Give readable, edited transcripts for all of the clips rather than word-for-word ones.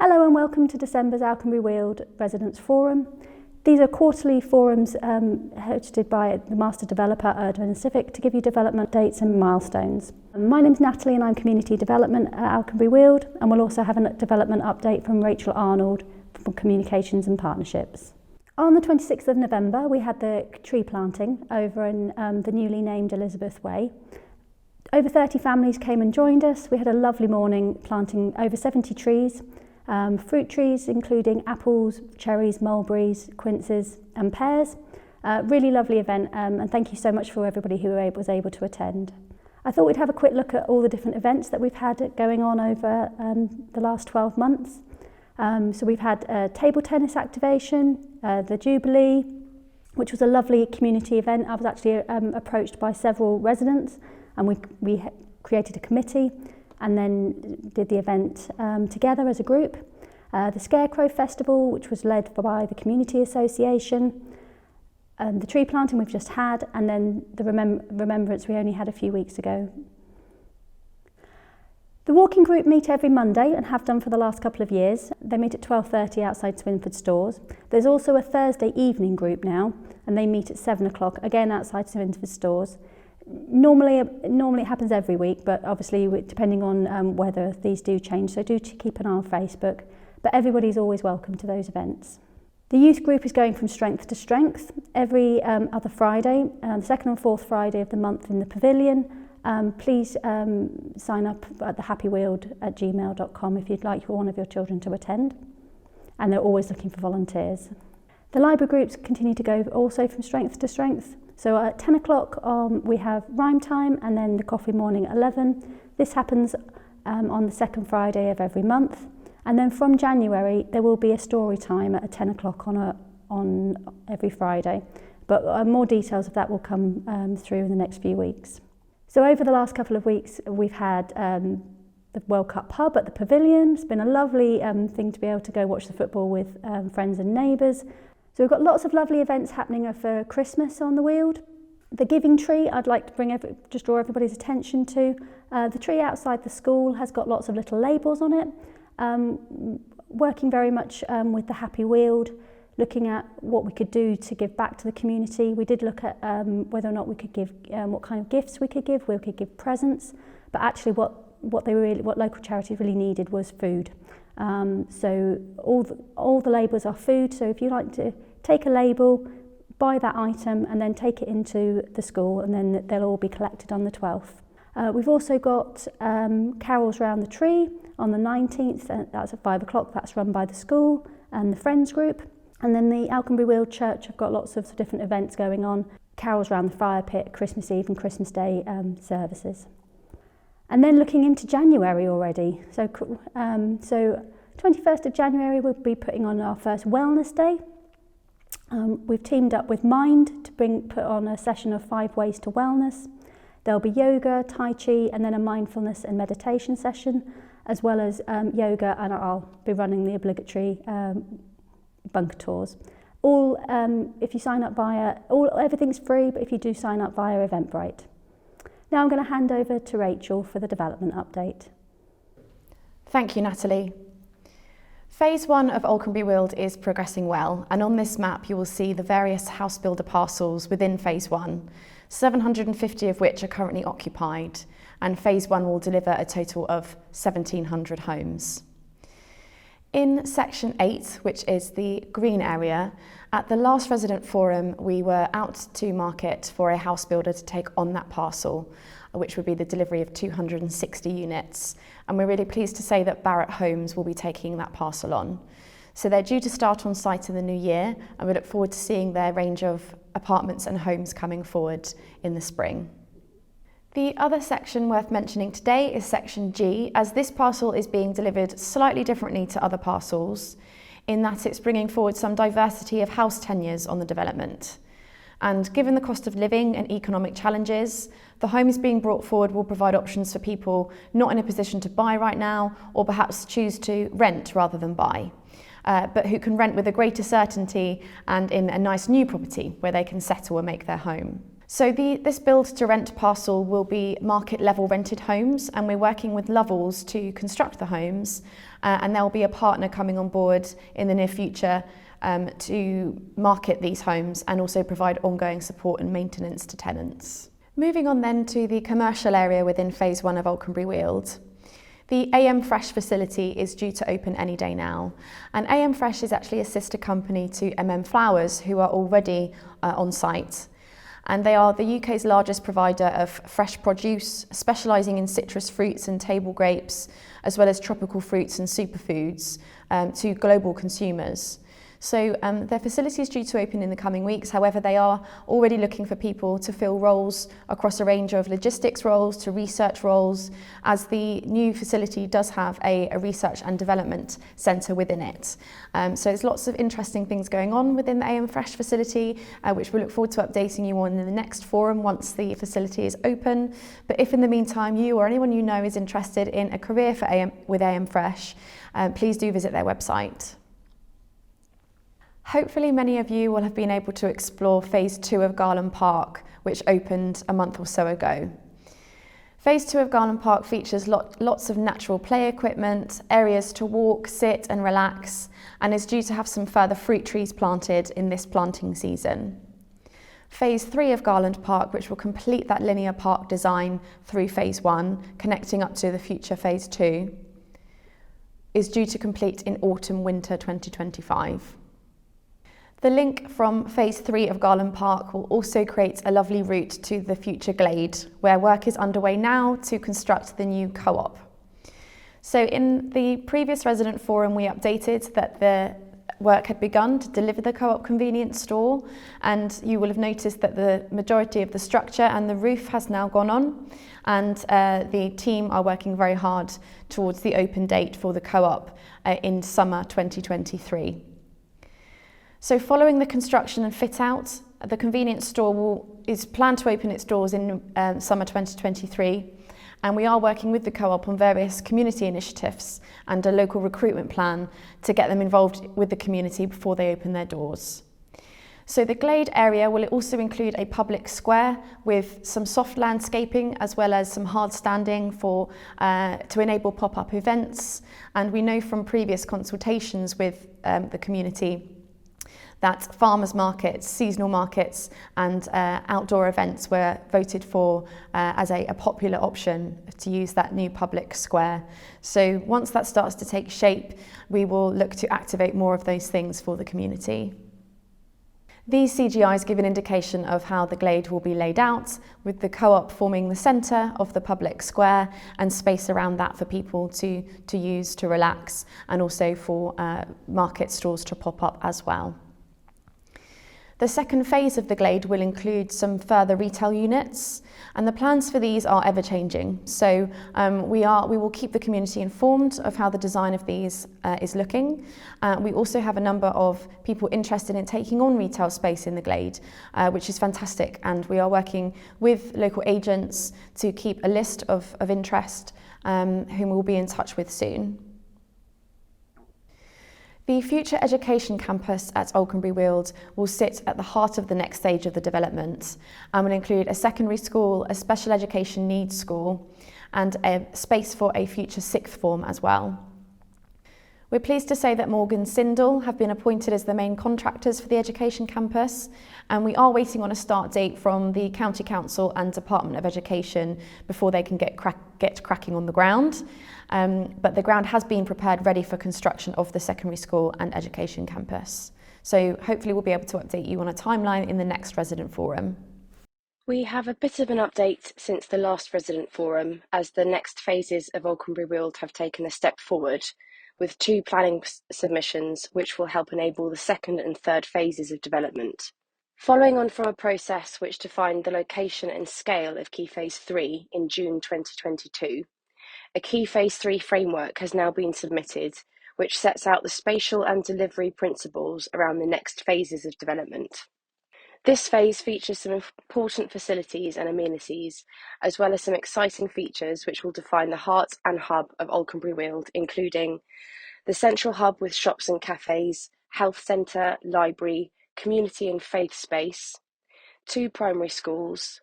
Hello and welcome to December's Alconbury Weald Residents Forum. These are quarterly forums hosted by the Master Developer, Urban and Civic, to give you development dates and milestones. My name's Natalie and I'm Community Development at Alconbury Weald, and we'll also have a development update from Rachel Arnold from Communications and Partnerships. On the 26th of November, we had the tree planting over in the newly named Elizabeth Way. Over 30 families came and joined us. We had a lovely morning planting over 70 trees. Fruit trees including apples, cherries, mulberries, quinces and pears. Really lovely event, and thank you so much for everybody who was able to attend. I thought we'd have a quick look at all the different events that we've had going on over the last 12 months. So we've had a table tennis activation, the Jubilee, which was a lovely community event. I was actually approached by several residents, and we created a committee and then did the event together as a group. The Scarecrow Festival, which was led by the Community Association, the tree planting we've just had, and then the remembrance we only had a few weeks ago. The walking group meet every Monday and have done for the last couple of years. They meet at 12:30 outside Swinford Stores. There's also a Thursday evening group now, and they meet at 7 o'clock, again outside Swinford Stores. Normally it happens every week, but obviously depending on whether these do change, so do keep an eye on Facebook. But everybody's always welcome to those events. The youth group is going from strength to strength every other Friday, the second and fourth Friday of the month in the pavilion. Please sign up at thehappyweald@gmail.com if you'd like one of your children to attend, and they're always looking for volunteers. The library groups continue to go also from strength to strength. So at 10 o'clock we have rhyme time, and then the coffee morning at 11. This happens on the second Friday of every month. And then from January there will be a story time at 10 o'clock on every Friday. But more details of that will come through in the next few weeks. So over the last couple of weeks we've had the World Cup pub at the pavilion. It's been a lovely thing to be able to go watch the football with friends and neighbours. So we've got lots of lovely events happening for Christmas on the Weald. The giving tree, I'd like to just draw everybody's attention to. The tree outside the school has got lots of little labels on it. Working very much with the Happy Weald, looking at what we could do to give back to the community. We did look at whether or not we could give, what kind of gifts we could give. We could give presents, but actually what local charities really needed was food. So all the labels are food. So if you like to take a label, buy that item, and then take it into the school, and then they'll all be collected on the 12th. We've also got carols round the tree on the 19th. That's at 5 o'clock. That's run by the school and the Friends group. And then the Alconbury Weald Church have got lots of different events going on. Carols round the fire pit, Christmas Eve and Christmas Day services. And then looking into January already. So 21st of January we'll be putting on our first Wellness Day. We've teamed up with Mind to put on a session of 5 ways to wellness. There'll be yoga, tai chi, and then a mindfulness and meditation session, as well as yoga, and I'll be running the obligatory bunker tours. All, if you sign up everything's free, but if you do sign up via Eventbrite. Now I'm going to hand over to Rachel for the development update. Thank you, Natalie. Phase 1 of Alconbury Weald is progressing well, and on this map you will see the various house builder parcels within Phase 1, 750 of which are currently occupied, and Phase 1 will deliver a total of 1,700 homes. In Section 8, which is the green area, at the last resident forum we were out to market for a house builder to take on that parcel, which would be the delivery of 260 units. And we're really pleased to say that Barratt Homes will be taking that parcel on. So they're due to start on site in the new year, and we look forward to seeing their range of apartments and homes coming forward in the spring. The other section worth mentioning today is Section G, as this parcel is being delivered slightly differently to other parcels, in that it's bringing forward some diversity of house tenures on the development. And given the cost of living and economic challenges, the homes being brought forward will provide options for people not in a position to buy right now, or perhaps choose to rent rather than buy, but who can rent with a greater certainty and in a nice new property where they can settle and make their home. So this build to rent parcel will be market level rented homes, and we're working with Lovells to construct the homes, and there'll be a partner coming on board in the near future to market these homes and also provide ongoing support and maintenance to tenants. Moving on then to the commercial area within phase 1 of Alconbury Weald. The AM Fresh facility is due to open any day now, and AM Fresh is actually a sister company to Flowers, who are already on site. And they are the UK's largest provider of fresh produce, specialising in citrus fruits and table grapes, as well as tropical fruits and superfoods to global consumers. So their facility is due to open in the coming weeks. However, they are already looking for people to fill roles across a range of logistics roles to research roles, as the new facility does have a research and development centre within it. So there's lots of interesting things going on within the AM Fresh facility, which we look forward to updating you on in the next forum once the facility is open. But if in the meantime you or anyone you know is interested in a career with AM Fresh, please do visit their website. Hopefully many of you will have been able to explore phase 2 of Garland Park, which opened a month or so ago. Phase 2 of Garland Park features lots of natural play equipment, areas to walk, sit and relax, and is due to have some further fruit trees planted in this planting season. Phase 3 of Garland Park, which will complete that linear park design through phase 1, connecting up to the future phase 2, is due to complete in autumn-winter 2025. The link from phase 3 of Garland Park will also create a lovely route to the future glade, where work is underway now to construct the new co-op. So in the previous resident forum, we updated that the work had begun to deliver the co-op convenience store, and you will have noticed that the majority of the structure and the roof has now gone on, and the team are working very hard towards the open date for the co-op in summer 2023. So following the construction and fit out, the convenience store is planned to open its doors in summer 2023, and we are working with the co-op on various community initiatives and a local recruitment plan to get them involved with the community before they open their doors. So the glade area will also include a public square with some soft landscaping as well as some hard standing to enable pop-up events, and we know from previous consultations with the community that farmers markets, seasonal markets and outdoor events were voted for as a popular option to use that new public square. So once that starts to take shape, we will look to activate more of those things for the community. These CGIs give an indication of how the glade will be laid out, with the co-op forming the centre of the public square and space around that for people to use to relax, and also for market stalls to pop up as well. The second phase of the glade will include some further retail units, and the plans for these are ever-changing. So we will keep the community informed of how the design of these is looking. We also have a number of people interested in taking on retail space in the glade, which is fantastic, and we are working with local agents to keep a list of interest whom we'll be in touch with soon. The future education campus at Alconbury Weald will sit at the heart of the next stage of the development and will include a secondary school, a special education needs school, and a space for a future sixth form as well. We're pleased to say that Morgan Sindall have been appointed as the main contractors for the education campus, and we are waiting on a start date from the County Council and Department of Education before they can get cracking on the ground. But the ground has been prepared ready for construction of the secondary school and education campus. So hopefully we'll be able to update you on a timeline in the next resident forum. We have a bit of an update since the last resident forum, as the next phases of Alconbury Weald have taken a step forward, with 2 planning submissions which will help enable the second and third phases of development. Following on from a process which defined the location and scale of Key Phase 3 in June 2022, a Key Phase 3 framework has now been submitted, which sets out the spatial and delivery principles around the next phases of development. This phase features some important facilities and amenities, as well as some exciting features which will define the heart and hub of Alconbury Weald, including the central hub with shops and cafes, health centre, library, community and faith space, 2 primary schools,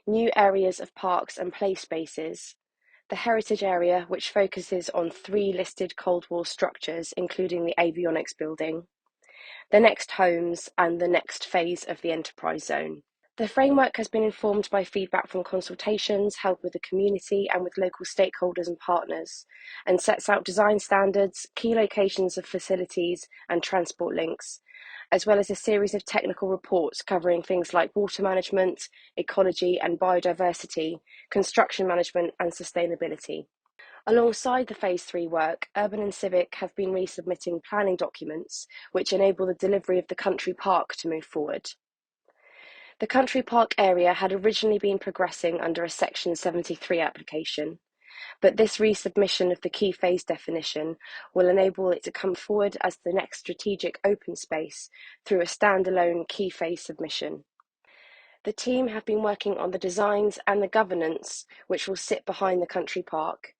new areas of parks and play spaces, the heritage area, which focuses on 3 listed Cold War structures, including the avionics building, the next homes, and the next phase of the enterprise zone. The framework has been informed by feedback from consultations held with the community and with local stakeholders and partners, and sets out design standards, key locations of facilities and transport links, as well as a series of technical reports covering things like water management, ecology and biodiversity, construction management and sustainability. Alongside the Phase 3 work, Urban and Civic have been resubmitting planning documents which enable the delivery of the country park to move forward. The country park area had originally been progressing under a Section 73 application, but this resubmission of the key phase definition will enable it to come forward as the next strategic open space through a standalone key phase submission. The team have been working on the designs and the governance which will sit behind the country park,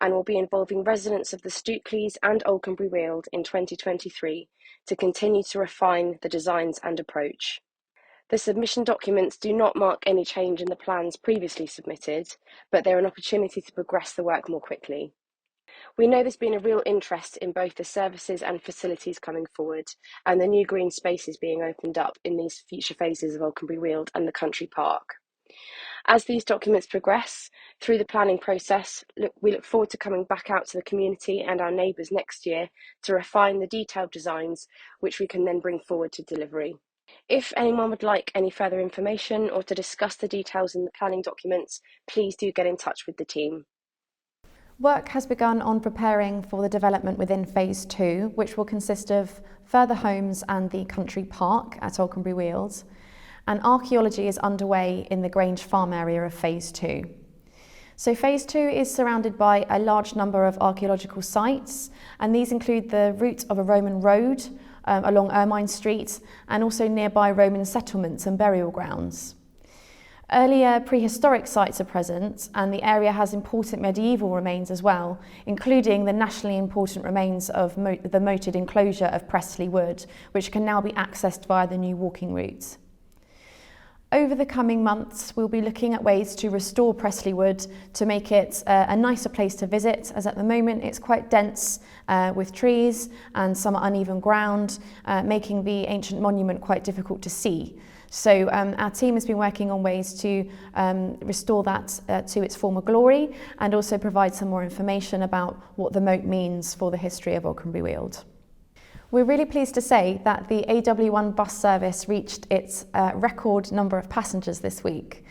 and will be involving residents of the Stukeleys and Alconbury Weald in 2023 to continue to refine the designs and approach. The submission documents do not mark any change in the plans previously submitted, but they're an opportunity to progress the work more quickly. We know there's been a real interest in both the services and facilities coming forward, and the new green spaces being opened up in these future phases of Alconbury Weald and the country park. As these documents progress through the planning process, we look forward to coming back out to the community and our neighbours next year to refine the detailed designs, which we can then bring forward to delivery. If anyone would like any further information or to discuss the details in the planning documents, please do get in touch with the team. Work has begun on preparing for the development within Phase 2, which will consist of further homes and the country park at Alconbury Weald, and archaeology is underway in the Grange Farm area of Phase 2. So Phase 2 is surrounded by a large number of archaeological sites, and these include the route of a Roman road along Ermine Street, and also nearby Roman settlements and burial grounds. Earlier prehistoric sites are present, and the area has important medieval remains as well, including the nationally important remains of the moated enclosure of Prestley Wood, which can now be accessed via the new walking route. Over the coming months, we'll be looking at ways to restore Prestley Wood to make it a nicer place to visit, as at the moment it's quite dense with trees and some uneven ground, making the ancient monument quite difficult to see. So our team has been working on ways to restore that to its former glory, and also provide some more information about what the moat means for the history of Alconbury Weald. We're really pleased to say that the AW1 Bus Service reached its record number of passengers this week.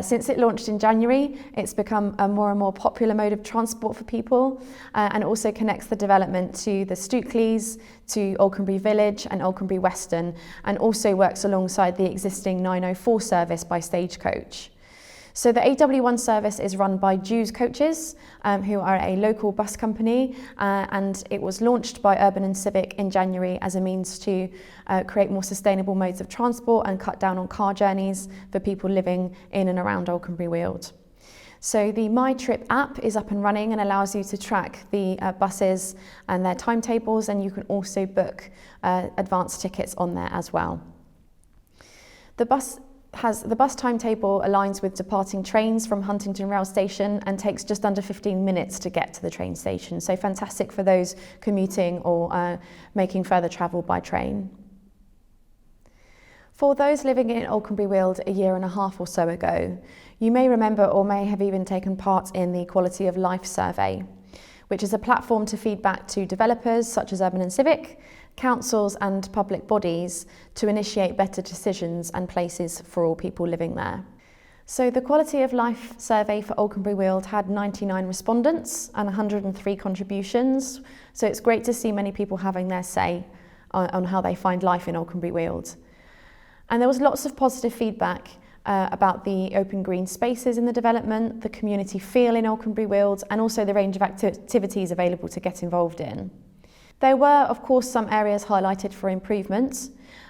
Since it launched in January, it's become a more and more popular mode of transport for people, and also connects the development to the Stukeleys, to Alconbury Village and Alconbury Western, and also works alongside the existing 904 service by Stagecoach. So the AW1 service is run by Jews Coaches, who are a local bus company, and it was launched by Urban and Civic in January as a means to create more sustainable modes of transport and cut down on car journeys for people living in and around Alconbury Weald. So the My Trip app is up and running and allows you to track the buses and their timetables, and you can also book advance tickets on there as well. The bus timetable aligns with departing trains from Huntington Rail Station and takes just under 15 minutes to get to the train station. So fantastic for those commuting or making further travel by train. For those living in Alconbury Weald a year and a half or so ago, you may remember or may have even taken part in the Quality of Life survey, which is a platform to feed back to developers such as Urban and Civic, councils and public bodies to initiate better decisions and places for all people living there. So the Quality of Life survey for Alconbury Weald had 99 respondents and 103 contributions, so it's great to see many people having their say on how they find life in Alconbury Weald. And there was lots of positive feedback about the open green spaces in the development, the community feel in Alconbury Weald, and also the range of activities available to get involved in. There were, of course, some areas highlighted for improvement,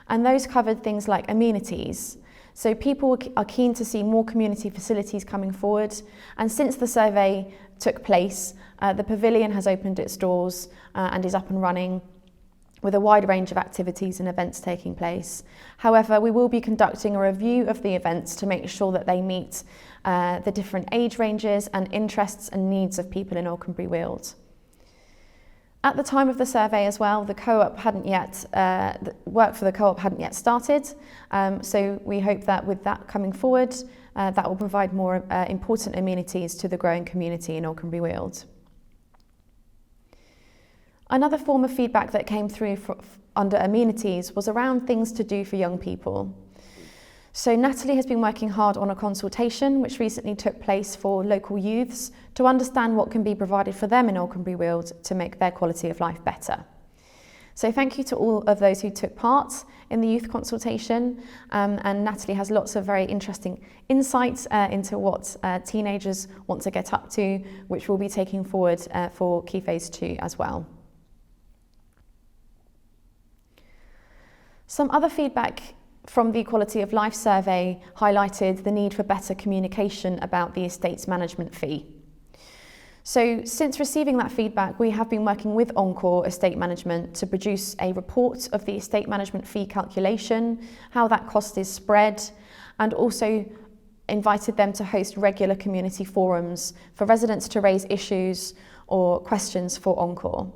and those covered things like amenities. So people are keen to see more community facilities coming forward, and since the survey took place, the pavilion has opened its doors and is up and running, with a wide range of activities and events taking place. However, we will be conducting a review of the events to make sure that they meet the different age ranges and interests and needs of people in Alconbury Weald. At the time of the survey as well, the co-op hadn't yet, the work for the co-op hadn't yet started, so we hope that with that coming forward, that will provide more important amenities to the growing community in Alconbury Weald. Another form of feedback that came through under amenities was around things to do for young people. So Natalie has been working hard on a consultation which recently took place for local youths to understand what can be provided for them in Alconbury Weald to make their quality of life better. So thank you to all of those who took part in the youth consultation, and Natalie has lots of very interesting insights into what teenagers want to get up to, which we'll be taking forward for Key Phase 2 as well. Some other feedback from the Quality of Life survey highlighted the need for better communication about the estate's management fee. So since receiving that feedback, we have been working with Encore Estate Management to produce a report of the estate management fee calculation, how that cost is spread, and also invited them to host regular community forums for residents to raise issues or questions for Encore.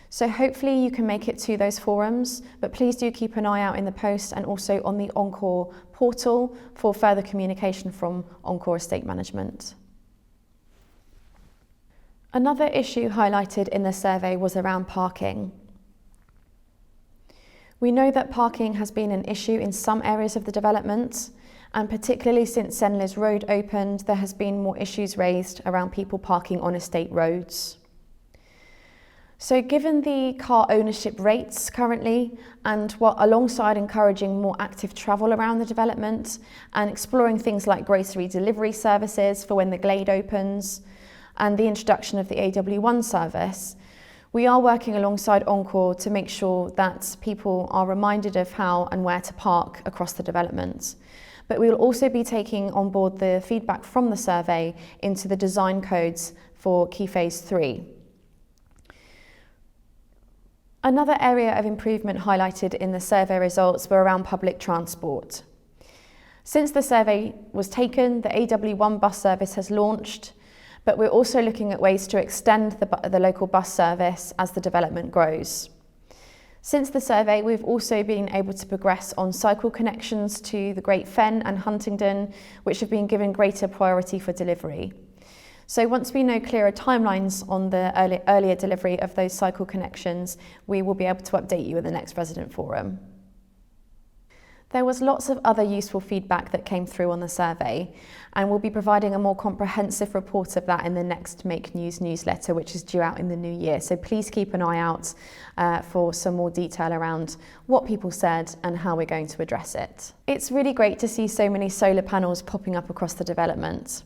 So hopefully you can make it to those forums, but please do keep an eye out in the post and also on the Encore portal for further communication from Encore Estate Management. Another issue highlighted in the survey was around parking. We know that parking has been an issue in some areas of the development, and particularly since Senlis Road opened, there has been more issues raised around people parking on estate roads. So given the car ownership rates currently, and alongside encouraging more active travel around the development and exploring things like grocery delivery services for when the Glade opens, and the introduction of the AW1 service, we are working alongside Encore to make sure that people are reminded of how and where to park across the development. But we will also be taking on board the feedback from the survey into the design codes for Key Phase 3. Another area of improvement highlighted in the survey results were around public transport. Since the survey was taken, the AW1 Bus Service has launched, but we're also looking at ways to extend the local bus service as the development grows. Since the survey, we've also been able to progress on cycle connections to the Great Fen and Huntingdon, which have been given greater priority for delivery. So once we know clearer timelines on the earlier delivery of those cycle connections, we will be able to update you in the next resident forum. There was lots of other useful feedback that came through on the survey, and we'll be providing a more comprehensive report of that in the next Make News newsletter, which is due out in the new year. So please keep an eye out for some more detail around what people said and how we're going to address it. It's really great to see so many solar panels popping up across the development.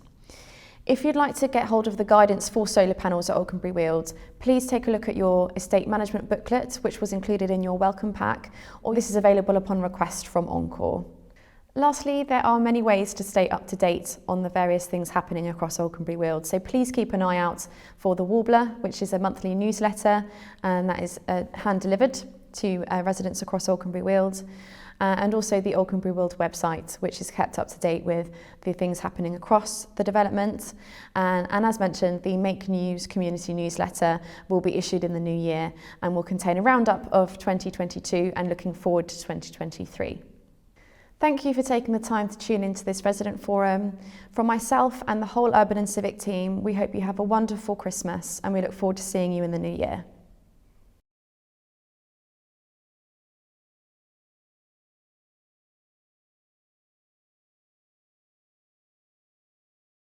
If you'd like to get hold of the guidance for solar panels at Alconbury Weald, please take a look at your estate management booklet, which was included in your welcome pack, or this is available upon request from Encore. Lastly, there are many ways to stay up to date on the various things happening across Alconbury Weald, so please keep an eye out for the Warbler, which is a monthly newsletter, and that is hand-delivered to residents across Alconbury Weald. And also the Alconbury Weald website, which is kept up to date with the things happening across the development. And as mentioned, the Make News community newsletter will be issued in the new year and will contain a roundup of 2022 and looking forward to 2023. Thank you for taking the time to tune into this resident forum. From myself and the whole Urban and Civic team, we hope you have a wonderful Christmas and we look forward to seeing you in the new year.